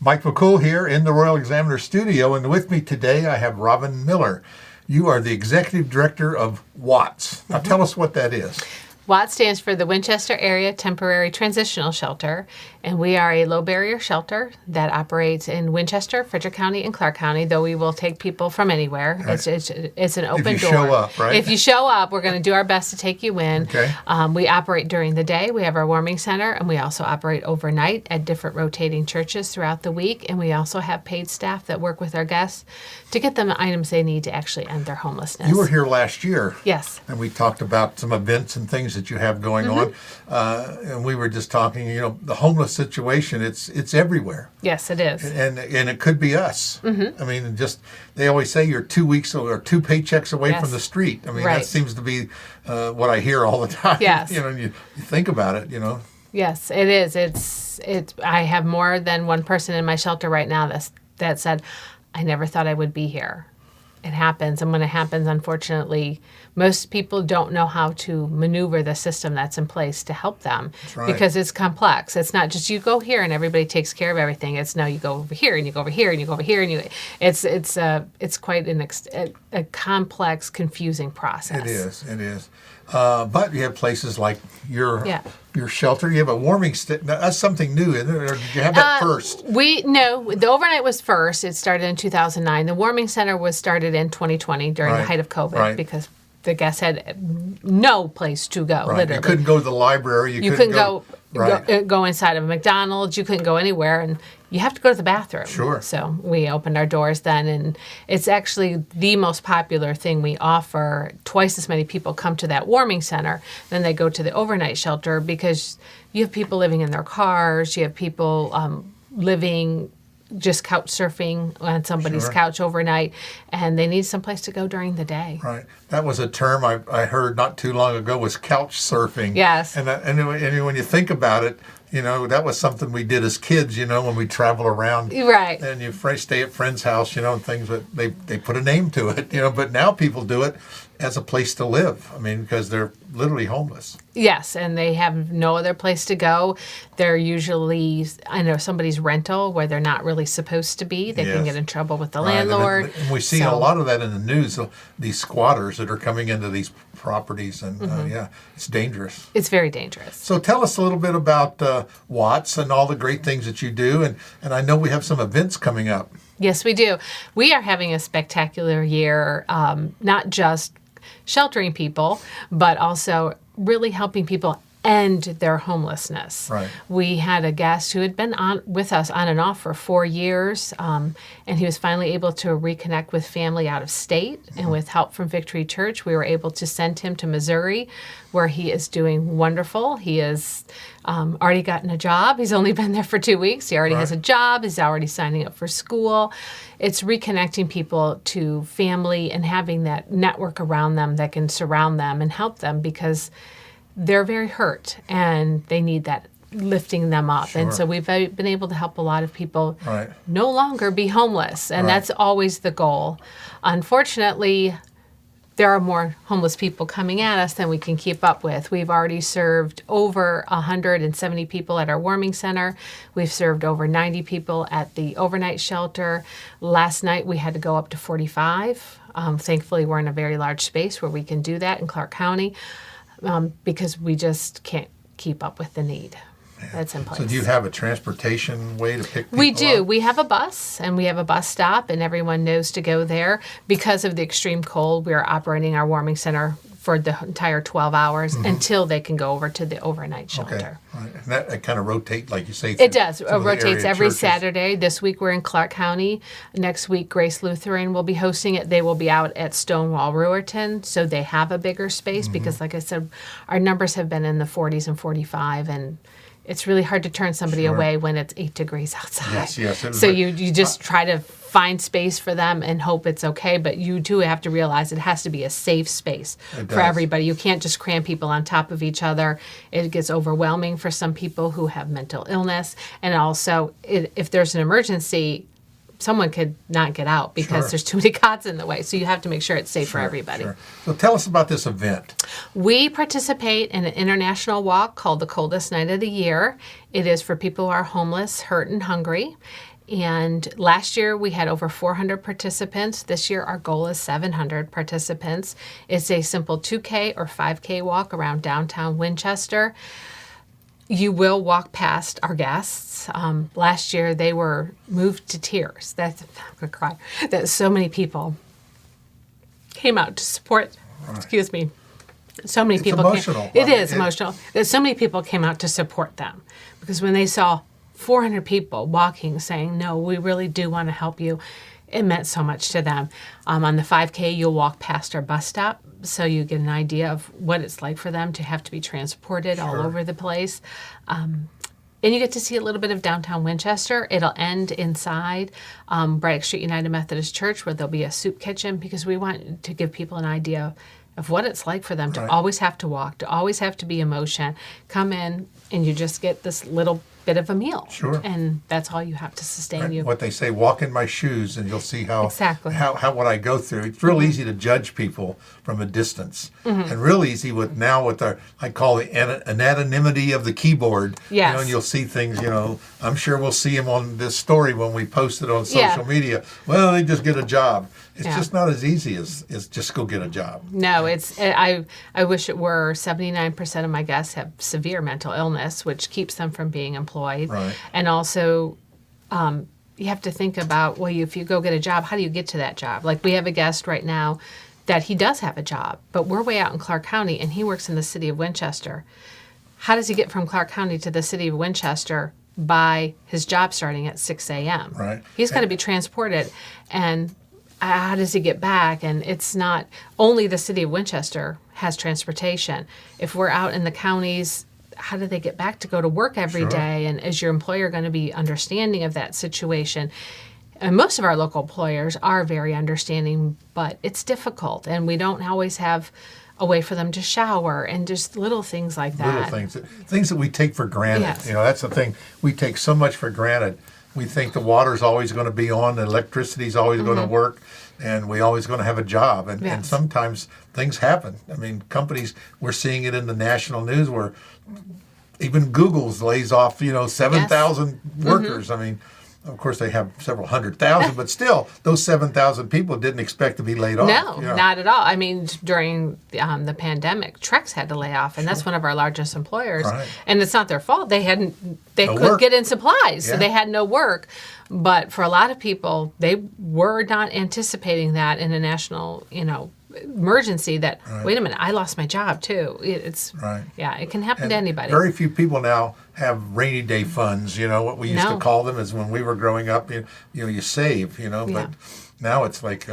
Mike McCool here in the Royal Examiner Studio, and with me today I have Robin Miller. You are the Executive Director of WATS. Now tell us what that is. WATS stands for the Winchester Area Temporary Transitional Shelter, and we are a low-barrier shelter that operates in Winchester, Frederick County, and Clark County, though we will take people from anywhere. Right. It's an open door. If you show up, right? If you show up, we're going to do our best to take you in. Okay. We operate during the day. We have our warming center, and we also operate overnight at different rotating churches throughout the week, and we also have paid staff that work with our guests to get them the items they need to actually end their homelessness. You were here last year. Yes. And we talked about some events and things that you have going on. And we were just talking, the homeless situation, it's everywhere. Yes, it is. And it could be us. I mean, they always say you're 2 weeks or 2 paychecks away from the street. I mean, right. That seems to be what I hear all the time. Yes. You think about it, Yes, it is. I have more than one person in my shelter right now that said, I never thought I would be here. It happens, and when it happens, unfortunately, most people don't know how to maneuver the system that's in place to help them. That's right. Because it's complex. It's not just you go here and everybody takes care of everything. It's no, you go over here and you go over here and you go over here and it's quite a complex, confusing process. It is. But you have places like your shelter. You have a warming station. That's something new, isn't it? Or did you have that first? No, the overnight was first. It started in 2009. The warming center was started in 2020 during the height of COVID because the guests had no place to go. Right. Literally, you couldn't go to the library. You couldn't go inside of McDonald's. You couldn't go anywhere, and you have to go to the bathroom. Sure. So we opened our doors then, and it's actually the most popular thing we offer. Twice as many people come to that warming center than they go to the overnight shelter because you have people living in their cars. You have people living just couch surfing on somebody's couch overnight, and they need someplace to go during the day. Right. That was a term I heard not too long ago, was couch surfing. Yes. And when you think about it, that was something we did as kids, when we travel around. Right. And you stay at friends' house, and things, but they put a name to it, but now people do it as a place to live. I mean, because they're literally homeless. Yes, and they have no other place to go. They're usually, somebody's rental where they're not really supposed to be. They can get in trouble with the landlord. And we see a lot of that in the news, these squatters that are coming into these properties, and it's dangerous. It's very dangerous. So tell us a little bit about WATS and all the great things that you do, and I know we have some events coming up. Yes, we do. We are having a spectacular year, not just sheltering people, but also really helping people end their homelessness. Right. We had a guest who had been with us on and off for 4 years, and he was finally able to reconnect with family out of state. And with help from Victory Church, we were able to send him to Missouri, where he is doing wonderful. He has already gotten a job. He's only been there for 2 weeks. He already has a job. He's already signing up for school. It's reconnecting people to family and having that network around them that can surround them and help them, because they're very hurt and they need that lifting them up. Sure. And so we've been able to help a lot of people no longer be homeless. And that's always the goal. Unfortunately, there are more homeless people coming at us than we can keep up with. We've already served over 170 people at our warming center. We've served over 90 people at the overnight shelter. Last night we had to go up to 45. Thankfully, we're in a very large space where we can do that in Clark County. Because we just can't keep up with the need that's in place. So do you have a transportation way to pick people We do. up? We have a bus, and we have a bus stop, and everyone knows to go there. Because of the extreme cold, we are operating our warming center for the entire 12 hours until they can go over to the overnight shelter. Okay. Right. And that kind of rotates, like you say. It does. It some of the rotates area every churches. Saturday. This week we're in Clark County. Next week Grace Lutheran will be hosting it. They will be out at Stonewall Rewerton, so they have a bigger space because, like I said, our numbers have been in the 40s and 45, and it's really hard to turn somebody away when it's 8 degrees outside. Yes. So you just try to find space for them and hope it's okay, but you too have to realize it has to be a safe space for everybody. You can't just cram people on top of each other. It gets overwhelming for some people who have mental illness, and also if there's an emergency, someone could not get out because there's too many cots in the way. So you have to make sure it's safe for everybody. So tell us about this event. We participate in an international walk called the Coldest Night of the Year. It is for people who are homeless, hurt, and hungry. And last year we had over 400 participants. This year our goal is 700 participants. It's a simple 2K or 5K walk around downtown Winchester. You will walk past our guests. Last year they were moved to tears. I'm gonna cry. That so many people came out to support. Excuse me. So many people. Emotional. It is emotional. That so many people came out to support them, because when they saw 400 people walking, saying, "No, we really do want to help you," it meant so much to them. On the 5K, you'll walk past our bus stop, so you get an idea of what it's like for them to have to be transported all over the place. And you get to see a little bit of downtown Winchester. It'll end inside Braddock Street United Methodist Church, where there'll be a soup kitchen, because we want to give people an idea of what it's like for them to always have to walk, to always have to be in motion. Come in and you just get this little bit of a meal. Sure. And that's all you have to sustain you. What they say, walk in my shoes, and you'll see how Exactly. how what I go through. It's real easy to judge people from a distance, and real easy with our, I call the anonymity of the keyboard. Yes. And you'll see things. I'm sure we'll see them on this story when we post it on social media. Well, they just get a job. It's just not as easy as just go get a job. No, I wish it were. 79% of my guests have severe mental illness, which keeps them from being employed. Right. And also, you have to think about, well, if you go get a job, how do you get to that job? Like, we have a guest right now that he does have a job, but we're way out in Clark County, and he works in the city of Winchester. How does he get from Clark County to the city of Winchester by his job starting at 6 a.m.? Right. He's got to be transported, and how does he get back? And it's not only the city of Winchester has transportation. If we're out in the counties, how do they get back to go to work every day? And is your employer going to be understanding of that situation? And most of our local employers are very understanding, but it's difficult, and we don't always have a way for them to shower, and just little things like that. Little things that we take for granted. Yes. That's the thing. We take so much for granted. We think the water's always going to be on, the electricity's always going to work, and we're always going to have a job. And sometimes things happen. I mean, companies, we're seeing it in the national news where even Google's lays off, 7,000 workers. I mean, of course, they have several 100,000, but still, those 7,000 people didn't expect to be laid off. No, not at all. I mean, during the pandemic, Trex had to lay off, and that's one of our largest employers. Right. And it's not their fault. They couldn't work. get in supplies, so Yeah. they had no work. But for a lot of people, they were not anticipating that in a national, emergency. That wait a minute, I lost my job too. It's it can happen to anybody. Very few people now have rainy day funds. What we used to call them is when we were growing up. You save. But now it's like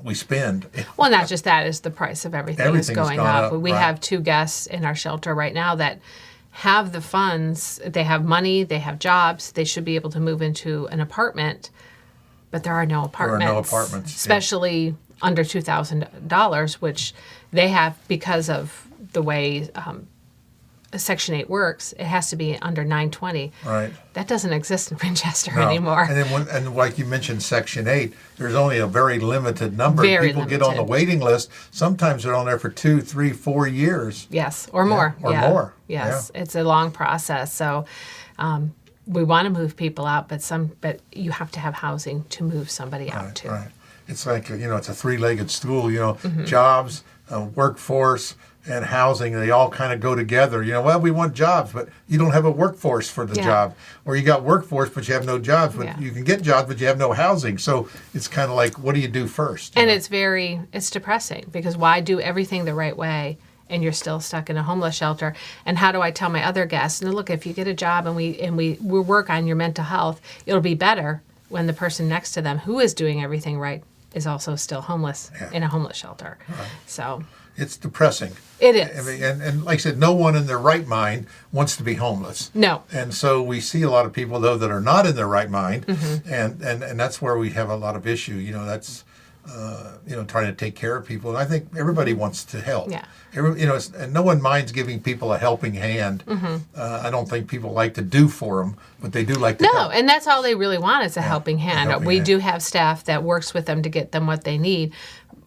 we spend. Well, not just that, is the price of everything is Everything's going gone up. up, We right. have 2 guests in our shelter right now that have the funds. They have money. They have jobs. They should be able to move into an apartment, but there are no apartments. There are no apartments, yeah. Especially under $2,000, which they have because of the way Section 8 works. It has to be under 920. Right. That doesn't exist in Winchester No. anymore. And then and like you mentioned, Section 8, there's only a very limited number. Very People get on the limited. waiting list. Sometimes they're on there for 2, 3, 4 years. Yes, or more. or more. Yes, it's a long process. So we want to move people out, but you have to have housing to move somebody out to. Right. It's like, it's a three-legged stool, jobs, workforce, and housing. They all kind of go together. Well, we want jobs, but you don't have a workforce for the job. Or you got workforce, but you have no jobs. But you can get jobs, but you have no housing. So it's kind of like, what do you do first? And it's depressing, because why do everything the right way and you're still stuck in a homeless shelter? And how do I tell my other guests, no, look, if you get a job and we work on your mental health, it'll be better when the person next to them who is doing everything right is also still homeless in a homeless shelter. Right. So it's depressing. It is. I mean, and like I said, no one in their right mind wants to be homeless. No. And so we see a lot of people, though, that are not in their right mind, and that's where we have a lot of issue. That's trying to take care of people. And I think everybody wants to help. Yeah. And no one minds giving people a helping hand. I don't think people like to do for them, but they do like to help. No, and that's all they really want is a helping hand. We do have staff that works with them to get them what they need,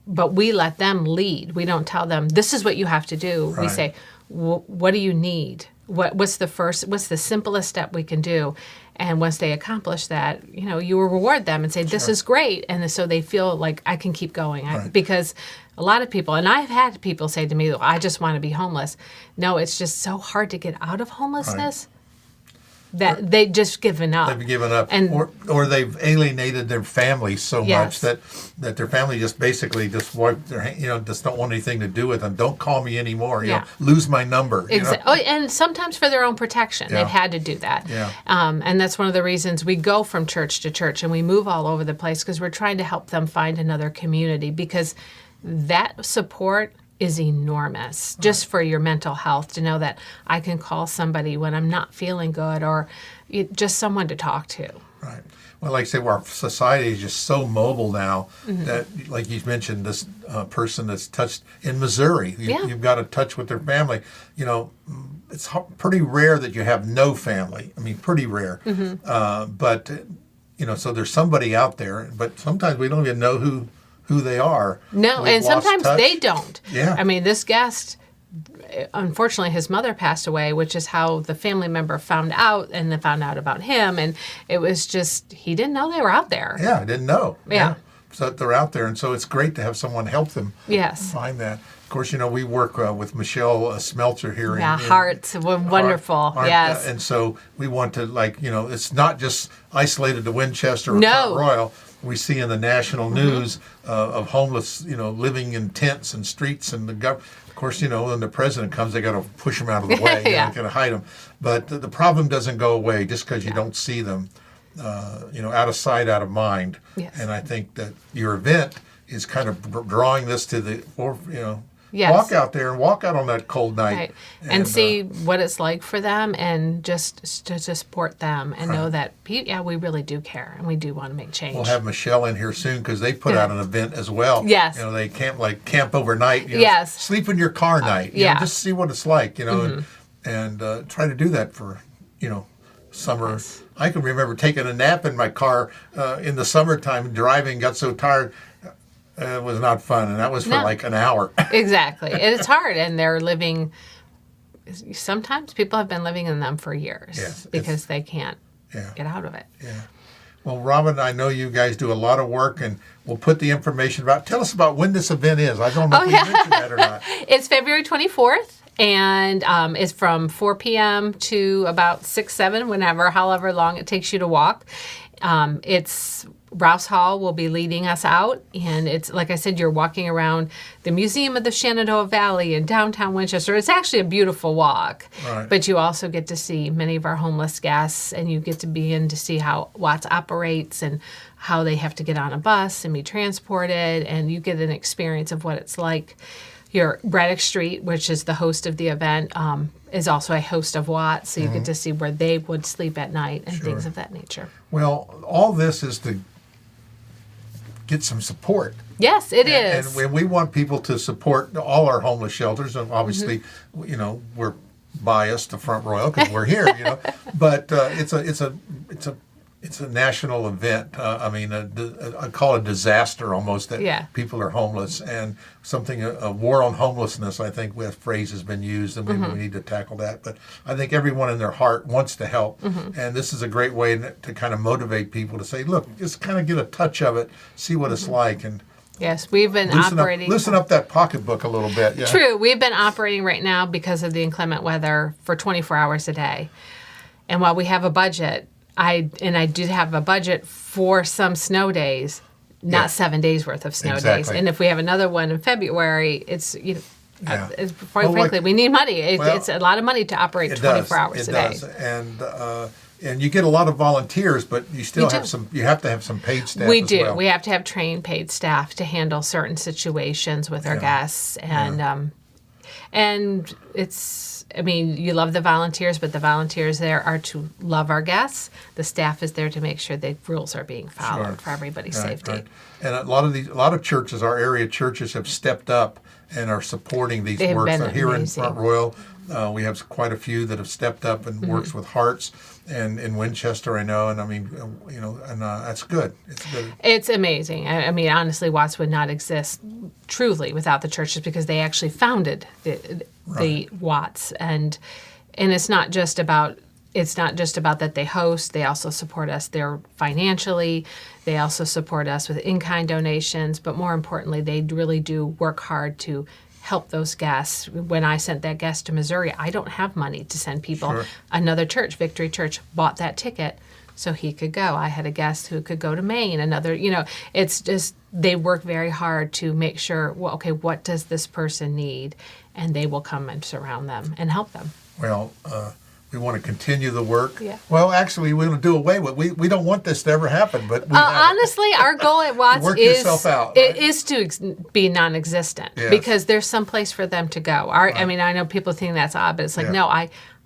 but we let them lead. We don't tell them, this is what you have to do. Right. We say, what do you need? What's the simplest step we can do? And once they accomplish that, you will reward them and say, this is great. And so they feel like I can keep going. Because a lot of people, and I've had people say to me, I just want to be homeless. No, it's just so hard to get out of homelessness that they've just given up. They've given up. And, or they've alienated their family so much that their family just basically just wipe their just don't want anything to do with them. Don't call me anymore. Lose my number. Exactly. And sometimes for their own protection, they've had to do that. Yeah. And that's one of the reasons we go from church to church and we move all over the place, because we're trying to help them find another community, because that support is enormous just for your mental health, to know that I can call somebody when I'm not feeling good, or just someone to talk to. Right. Well, like I say, our society is just so mobile now that, like you mentioned, this person that's touched in Missouri, you've got to touch with their family. It's pretty rare that you have no family. I mean, pretty rare. But, so there's somebody out there, but sometimes we don't even know who they are. No, and sometimes they don't. Yeah. I mean, this guest, unfortunately, his mother passed away, which is how the family member found out, and then found out about him. And it was just, he didn't know they were out there. Yeah, I didn't know. Yeah. So they're out there, and so it's great to have someone help them find that. Of course, we work with Michelle Smeltzer here. Hearts, wonderful. Yes. And so we want to, it's not just isolated to Winchester or Front Royal. We see in the national news of homeless, living in tents and streets, and of course, when the president comes, they got to push them out of the way. They got to hide them. But the problem doesn't go away just because you don't see them. Out of sight, out of mind. Yes. And I think that your event is kind of drawing this to the, Yes. walk out there and walk out on that cold night. Right. And see what it's like for them, and just to support them, and know that, we really do care, and we do want to make change. We'll have Michelle in here soon, because they put out an event as well. Yes. They camp overnight. Yes. Sleep in your car night. Just see what it's like, and try to do that for, summer. Yes. I can remember taking a nap in my car in the summertime, driving, got so tired. It was not fun, and that was for like an hour. Exactly. And it's hard, and they're living, sometimes people have been living in them for years because they can't get out of it. Yeah. Well, Robin, I know you guys do a lot of work, and we'll put the information tell us about when this event is. I don't know if we mentioned that or not. It's February 24th. And it's from 4 p.m. to about 6, 7, however long it takes you to walk. It's Rouse Hall will be leading us out. And it's, like I said, you're walking around the Museum of the Shenandoah Valley in downtown Winchester. It's actually a beautiful walk. Right. But you also get to see many of our homeless guests, and you get to begin to see how Watts operates and how they have to get on a bus and be transported. And you get an experience of what it's like. Your Braddock Street, which is the host of the event, is also a host of Watts, so you get to see where they would sleep at night and things of that nature. Well, all this is to get some support. Yes, it is. And we want people to support all our homeless shelters, and obviously, we're biased to Front Royal because we're here, But it's a national event. I call it a disaster almost that people are homeless, and a war on homelessness. I think that phrase has been used, and we need to tackle that. But I think everyone in their heart wants to help, and this is a great way to kind of motivate people to say, look, just kind of get a touch of it, see what it's like, and. Yes, we've been operating. Loosen up that pocketbook a little bit. Yeah. True, we've been operating right now because of the inclement weather for 24 hours a day, and while we have a budget. I did have a budget for some snow days, not 7 days worth of snow days. And if we have another one in February, it's quite frankly, we need money. It's a lot of money to operate 24 hours a day. It does, and you get a lot of volunteers, but you still have some. You have to have some paid staff. We do. Well. We have to have trained paid staff to handle certain situations with our guests, and it's. I mean, you love the volunteers, but the volunteers there are to love our guests. The staff is there to make sure the rules are being followed for everybody's safety. Right. And a lot of churches, our area churches, have stepped up and are supporting these works. Here in Front Royal, we have quite a few that have stepped up and works with Hearts, and in Winchester, I know, and that's good. It's good. It's amazing. I mean, honestly, Watts would not exist truly without the churches, because they actually founded the Watts, and it's not just about it's not just about that they host. They also support us there financially. They also support us with in-kind donations. But more importantly, they really do work hard to help those guests. When I sent that guest to Missouri, I don't have money to send people. Sure. Another church, Victory Church, bought that ticket so he could go. I had a guest who could go to Maine. Another, it's just they work very hard to make sure, well, okay, what does this person need? And they will come and surround them and help them. Well, we want to continue the work. Yeah. Well, actually, we want to do away with it. We don't want this to ever happen, but we have it. Honestly, our goal at Watts Work yourself out, right? is to be non-existent Yes. because there's some place for them to go. I mean, I know people think that's odd, but it's like, Yeah. no,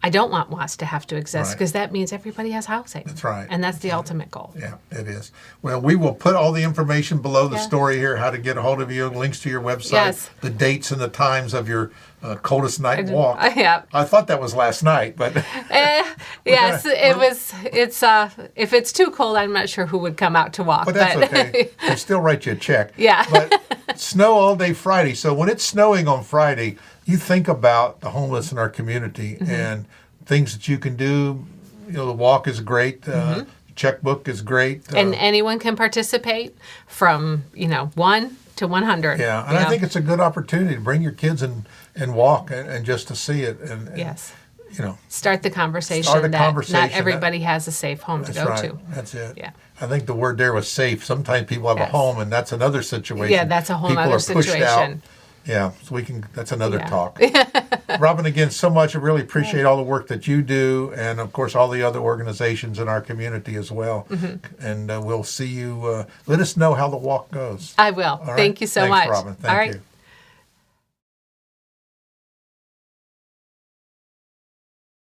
I don't want Watts to have to exist Right. because that means everybody has housing. That's right. And that's the ultimate goal. Yeah, it is. Well, we will put all the information below the Yeah. story here, how to get a hold of you, links to your website, Yes. the dates and the times of your coldest night walk. Yeah. I thought that was last night, but Yes, it's if it's too cold, I'm not sure who would come out to walk. but that's okay. They still write you a check. Yeah. But snow all day Friday. So when it's snowing on Friday, you think about the homeless in our community Mm-hmm. and things that you can do. The walk is great. Checkbook is great. And anyone can participate from 1 to 100. Yeah, and I think it's a good opportunity to bring your kids and walk and just to see it. And Yes. Start Start the a conversation that conversation. not everybody has a safe home to that's go right. to. That's it. Yeah. I think the word there was safe. Sometimes people have Yes. a home, and that's another situation. Yeah, that's a whole People other are pushed out. situation. Yeah, so that's another Yeah. talk. Robin, again, so much. I really appreciate all the work that you do, and of course, all the other organizations in our community as well. Mm-hmm. And we'll see you. Let us know how the walk goes. I will. All right? Thank you so Thanks, much. Robin. Thank All right. you.